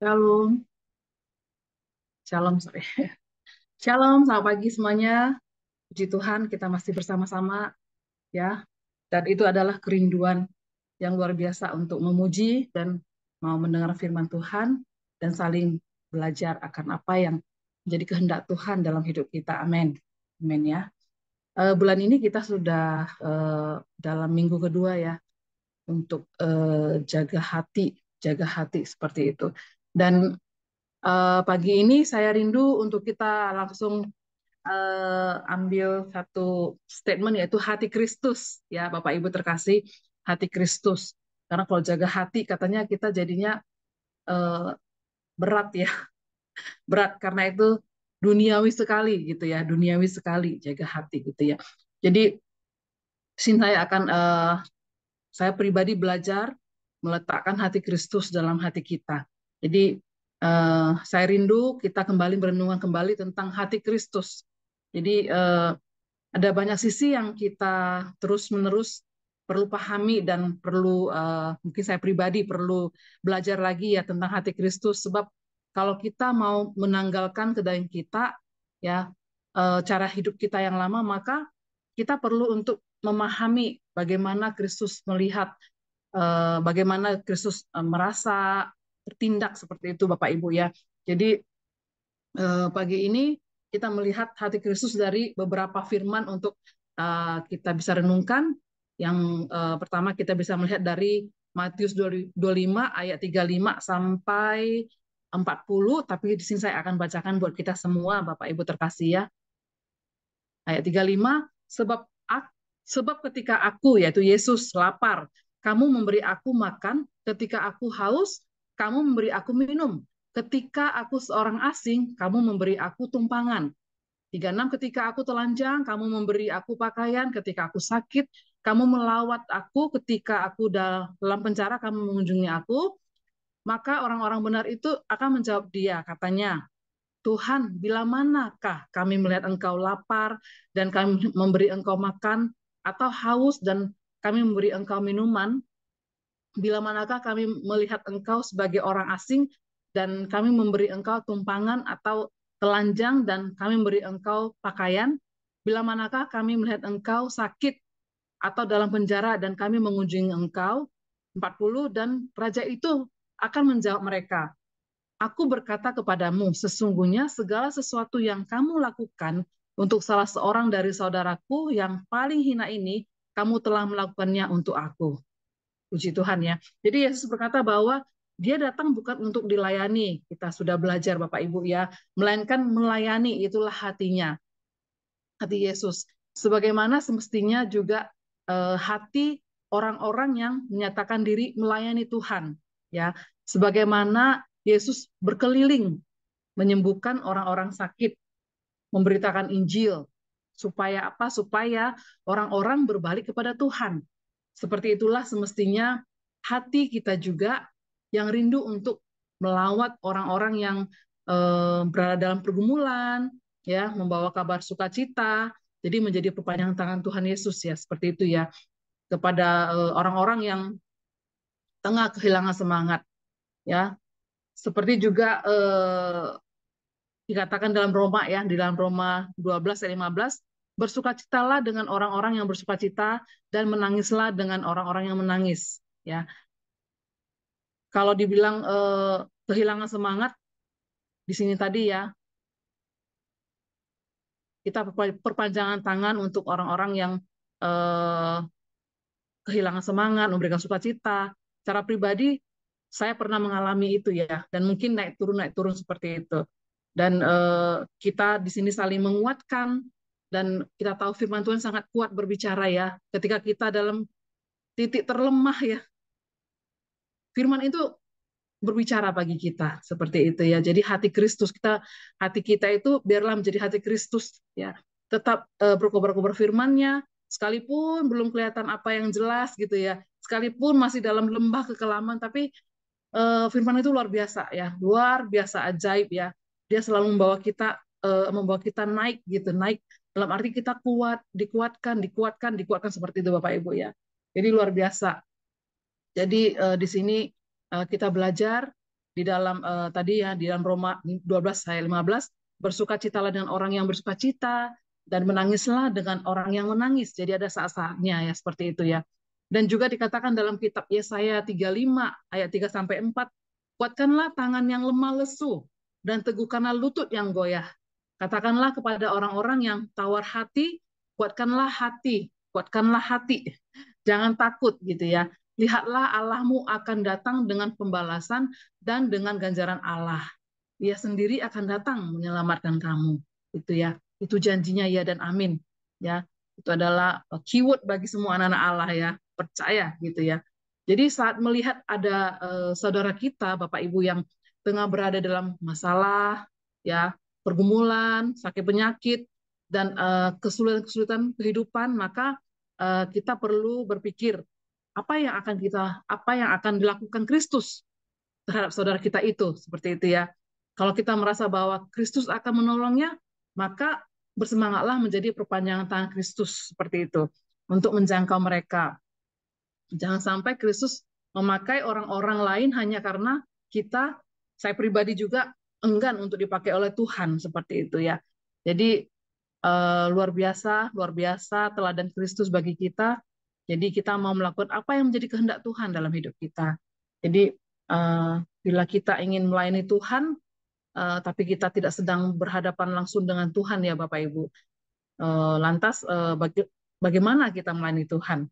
Shalom, shalom, sorry. Shalom, selamat pagi semuanya. Puji Tuhan, kita masih bersama-sama ya. Dan itu adalah kerinduan yang luar biasa untuk memuji dan mau mendengar firman Tuhan dan saling belajar akan apa yang menjadi kehendak Tuhan dalam hidup kita. Amin. Amin ya. Bulan ini kita sudah dalam minggu kedua ya untuk jaga hati seperti itu. Dan pagi ini saya rindu untuk kita langsung ambil satu statement yaitu hati Kristus ya Bapak Ibu terkasih, hati Kristus. Karena kalau jaga hati katanya kita jadinya eh, berat ya, berat karena itu duniawi sekali gitu ya, duniawi sekali jaga hati gitu ya. Jadi sini saya pribadi belajar meletakkan hati Kristus dalam hati kita. Jadi saya rindu kita kembali berenungan kembali tentang hati Kristus. Jadi ada banyak sisi yang kita terus-menerus perlu pahami dan perlu mungkin saya pribadi perlu belajar lagi ya tentang hati Kristus sebab kalau kita mau menanggalkan kedai kita ya cara hidup kita yang lama maka kita perlu untuk memahami bagaimana Kristus melihat bagaimana Kristus merasa bertindak seperti itu Bapak Ibu ya. Jadi pagi ini kita melihat hati Kristus dari beberapa firman untuk kita bisa renungkan. Yang pertama kita bisa melihat dari Matius 25 ayat 35 sampai 40, tapi di sini saya akan bacakan buat kita semua Bapak Ibu terkasih ya. Ayat 35, sebab ketika aku yaitu Yesus lapar, kamu memberi aku makan, ketika aku haus, kamu memberi aku minum. Ketika aku seorang asing, kamu memberi aku tumpangan. 36, ketika aku telanjang, kamu memberi aku pakaian. Ketika aku sakit, kamu melawat aku. Ketika aku dalam penjara, kamu mengunjungi aku. Maka orang-orang benar itu akan menjawab dia, katanya, Tuhan, bila manakah kami melihat engkau lapar dan kami memberi engkau makan, atau haus dan kami memberi engkau minuman? Bila manakah kami melihat engkau sebagai orang asing dan kami memberi engkau tumpangan atau telanjang dan kami memberi engkau pakaian? Bila manakah kami melihat engkau sakit atau dalam penjara dan kami mengunjungi engkau? 40, dan raja itu akan menjawab mereka, Aku berkata kepadamu, sesungguhnya segala sesuatu yang kamu lakukan untuk salah seorang dari saudaraku yang paling hina ini, kamu telah melakukannya untuk aku. Puji Tuhan ya. Jadi Yesus berkata bahwa dia datang bukan untuk dilayani. Kita sudah belajar Bapak Ibu ya. Melainkan melayani, itulah hatinya. Hati Yesus. Sebagaimana semestinya juga hati orang-orang yang menyatakan diri melayani Tuhan. Ya, sebagaimana Yesus berkeliling menyembuhkan orang-orang sakit, memberitakan Injil. Supaya apa? Supaya orang-orang berbalik kepada Tuhan. Seperti itulah semestinya hati kita juga yang rindu untuk melawat orang-orang yang berada dalam pergumulan, ya, membawa kabar sukacita. Jadi menjadi perpanjangan tangan Tuhan Yesus ya, seperti itu ya, kepada orang-orang yang tengah kehilangan semangat, ya. Seperti juga dikatakan dalam Roma ya, di dalam Roma 12 ayat 15, bersukacitalah dengan orang-orang yang bersukacita dan menangislah dengan orang-orang yang menangis, ya. Kalau dibilang kehilangan semangat di sini tadi ya, kita perpanjangan tangan untuk orang-orang yang eh, kehilangan semangat, memberikan sukacita. Secara pribadi, saya pernah mengalami itu ya, dan mungkin naik turun seperti itu. Dan kita di sini saling menguatkan, dan kita tahu firman Tuhan sangat kuat berbicara ya. Ketika kita dalam titik terlemah ya, firman itu berbicara bagi kita seperti itu ya. Jadi hati kita itu biarlah menjadi hati Kristus ya. Tetap berkobar-kobar firman-Nya sekalipun belum kelihatan apa yang jelas gitu ya. Sekalipun masih dalam lembah kekelaman tapi firman itu luar biasa ya. Luar biasa ajaib ya. Dia selalu membawa kita naik gitu, naik dalam arti kita kuat, dikuatkan seperti itu Bapak Ibu ya. Jadi luar biasa. Jadi di sini kita belajar di dalam tadi ya di dalam Roma 12 ayat 15, bersukacitalah dengan orang yang bersukacita dan menangislah dengan orang yang menangis. Jadi ada saat-saatnya ya seperti itu ya. Dan juga dikatakan dalam kitab Yesaya 35 ayat 3 sampai 4, kuatkanlah tangan yang lemah lesu dan teguhkanlah lutut yang goyah. Katakanlah kepada orang-orang yang tawar hati, kuatkanlah hati, kuatkanlah hati. Jangan takut gitu ya. Lihatlah Allahmu akan datang dengan pembalasan dan dengan ganjaran Allah. Dia sendiri akan datang menyelamatkan kamu. Itu ya. Itu janjinya ya dan amin. Ya. Itu adalah keyword bagi semua anak-anak Allah ya. Percaya gitu ya. Jadi saat melihat ada saudara kita, Bapak Ibu yang tengah berada dalam masalah, ya, pergumulan, sakit penyakit, dan kesulitan-kesulitan kehidupan, maka kita perlu berpikir apa yang akan dilakukan Kristus terhadap saudara kita itu, seperti itu ya. Kalau kita merasa bahwa Kristus akan menolongnya, maka bersemangatlah menjadi perpanjangan tangan Kristus seperti itu untuk menjangkau mereka. Jangan sampai Kristus memakai orang-orang lain hanya karena kita, saya pribadi juga enggan untuk dipakai oleh Tuhan seperti itu ya. Jadi luar biasa teladan Kristus bagi kita. Jadi kita mau melakukan apa yang menjadi kehendak Tuhan dalam hidup kita. Jadi bila kita ingin melayani Tuhan, tapi kita tidak sedang berhadapan langsung dengan Tuhan ya Bapak Ibu. Lantas bagaimana kita melayani Tuhan?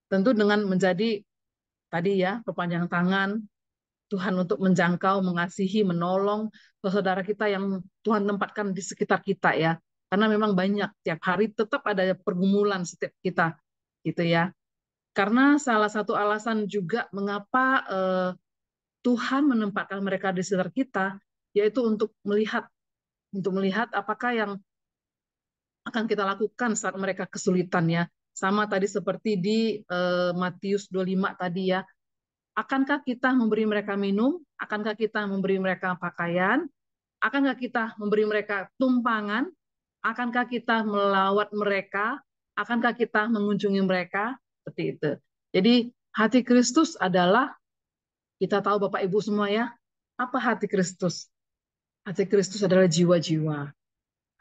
Tentu dengan menjadi tadi ya perpanjangan tangan Tuhan untuk menjangkau, mengasihi, menolong saudara kita yang Tuhan tempatkan di sekitar kita ya. Karena memang banyak tiap hari tetap ada pergumulan setiap kita gitu ya. Karena salah satu alasan juga mengapa Tuhan menempatkan mereka di sekitar kita yaitu untuk melihat apakah yang akan kita lakukan saat mereka kesulitan ya. Sama tadi seperti di Matius 25 tadi ya. Akankah kita memberi mereka minum? Akankah kita memberi mereka pakaian? Akankah kita memberi mereka tumpangan? Akankah kita melawat mereka? Akankah kita mengunjungi mereka? Seperti itu. Jadi hati Kristus adalah, kita tahu Bapak Ibu semua ya, apa hati Kristus? Hati Kristus adalah jiwa-jiwa.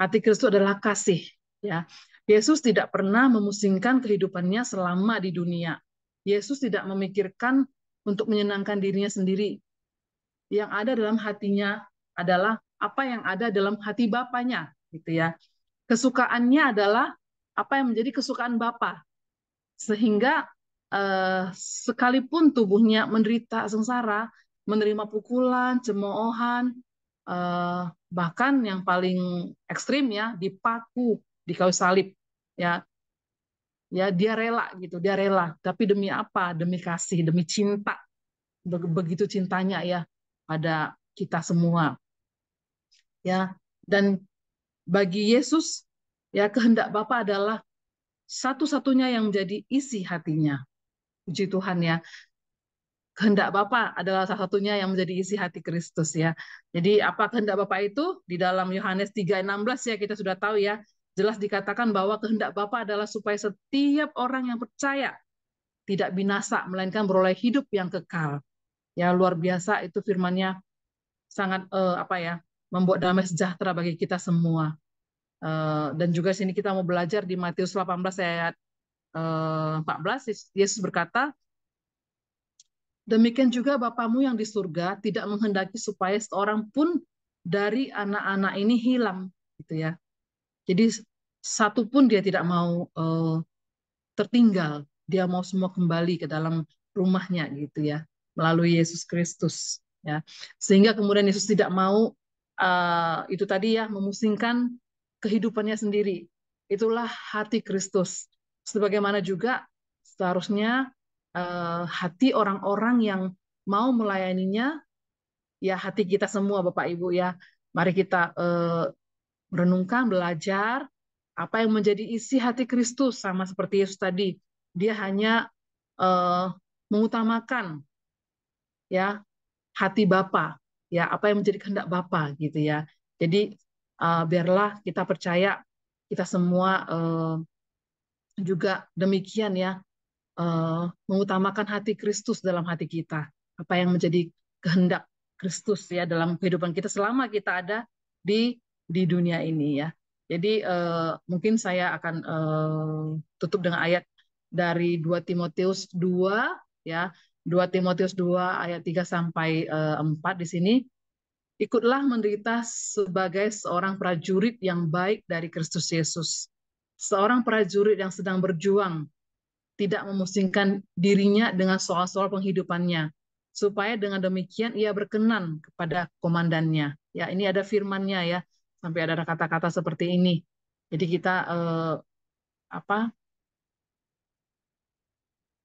Hati Kristus adalah kasih. Ya, Yesus tidak pernah memusingkan kehidupannya selama di dunia. Yesus tidak memikirkan untuk menyenangkan dirinya sendiri. Yang ada dalam hatinya adalah apa yang ada dalam hati Bapaknya, gitu ya. Kesukaannya adalah apa yang menjadi kesukaan Bapa. Sehingga sekalipun tubuhnya menderita sengsara, menerima pukulan, cemoohan, bahkan yang paling ekstrim ya dipaku di kayu salib, ya, ya dia rela gitu, dia rela. Tapi demi apa? Demi kasih, demi cinta, begitu cintanya ya pada kita semua, ya. Dan bagi Yesus, ya kehendak Bapa adalah satu-satunya yang menjadi isi hatinya. Puji Tuhan ya. Kehendak Bapa adalah salah satunya yang menjadi isi hati Kristus ya. Jadi apa kehendak Bapa itu? Di dalam Yohanes 3:16 ya kita sudah tahu ya. Jelas dikatakan bahwa kehendak Bapa adalah supaya setiap orang yang percaya tidak binasa melainkan beroleh hidup yang kekal. Ya luar biasa itu firman-Nya, sangat apa ya, membuat damai sejahtera bagi kita semua. Dan juga sini kita mau belajar di Matius 18 ayat 14, Yesus berkata, demikian juga Bapamu yang di surga tidak menghendaki supaya seorang pun dari anak-anak ini hilang, gitu ya. Jadi satu pun dia tidak mau tertinggal, dia mau semua kembali ke dalam rumahnya, gitu ya, melalui Yesus Kristus, ya. Sehingga kemudian Yesus tidak mau itu tadi ya memusingkan kehidupannya sendiri. Itulah hati Kristus. Sebagaimana juga seharusnya hati orang-orang yang mau melayaninya, ya hati kita semua Bapak Ibu ya. Mari kita merenungkan, belajar apa yang menjadi isi hati Kristus, sama seperti Yesus tadi. Dia hanya eh, mengutamakan ya hati Bapa, ya apa yang menjadi kehendak Bapa gitu ya. Jadi biarlah kita percaya kita semua juga demikian ya, mengutamakan hati Kristus dalam hati kita, apa yang menjadi kehendak Kristus ya dalam kehidupan kita selama kita ada di dunia ini ya. Jadi mungkin saya akan tutup dengan ayat dari 2 Timotius 2 ya. 2 Timotius 2 ayat 3 sampai 4 di sini. Ikutlah menderita sebagai seorang prajurit yang baik dari Kristus Yesus. Seorang prajurit yang sedang berjuang, tidak memusingkan dirinya dengan soal-soal penghidupannya, supaya dengan demikian ia berkenan kepada komandannya. Ya, ini ada firmannya ya, sampai ada kata-kata seperti ini. Jadi kita apa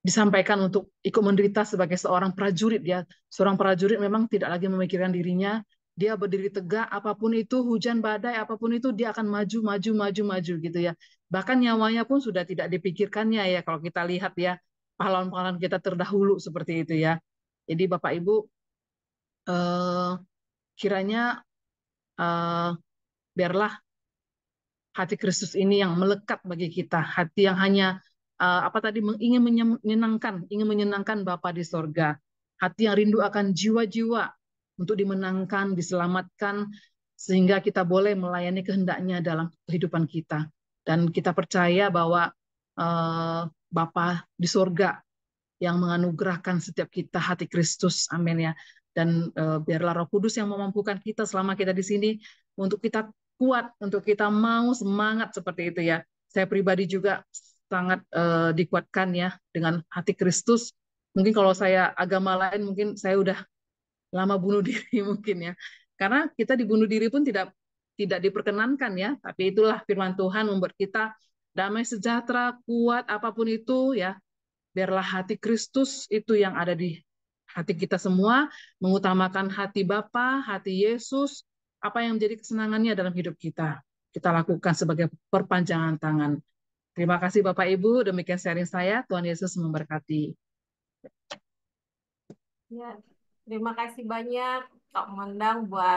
disampaikan untuk ikut menderita sebagai seorang prajurit ya. Seorang prajurit memang tidak lagi memikirkan dirinya, dia berdiri tegak apapun itu, hujan badai apapun itu dia akan maju maju maju maju gitu ya. Bahkan nyawanya pun sudah tidak dipikirkannya ya kalau kita lihat ya pahlawan-pahlawan kita terdahulu seperti itu ya. Jadi Bapak Ibu eh, kiranya eh, biarlah hati Kristus ini yang melekat bagi kita, hati yang hanya apa tadi ingin menyenangkan Bapa di sorga, hati yang rindu akan jiwa-jiwa untuk dimenangkan, diselamatkan, sehingga kita boleh melayani kehendaknya dalam kehidupan kita. Dan kita percaya bahwa Bapa di sorga yang menganugerahkan setiap kita hati Kristus, amin ya. Dan biarlah Roh Kudus yang memampukan kita selama kita di sini untuk kita kuat, untuk kita mau semangat seperti itu ya. Saya pribadi juga sangat dikuatkan ya dengan hati Kristus. Mungkin kalau saya agama lain mungkin saya udah lama bunuh diri mungkin ya. Karena kita dibunuh diri pun tidak tidak diperkenankan ya, tapi itulah firman Tuhan membuat kita damai sejahtera, kuat apapun itu ya. Biarlah hati Kristus itu yang ada di hati kita semua, mengutamakan hati Bapa, hati Yesus, apa yang menjadi kesenangannya dalam hidup kita. Kita lakukan sebagai perpanjangan tangan. Terima kasih Bapak Ibu, demikian sharing saya. Tuhan Yesus memberkati. Ya, terima kasih banyak Kak Mandang buat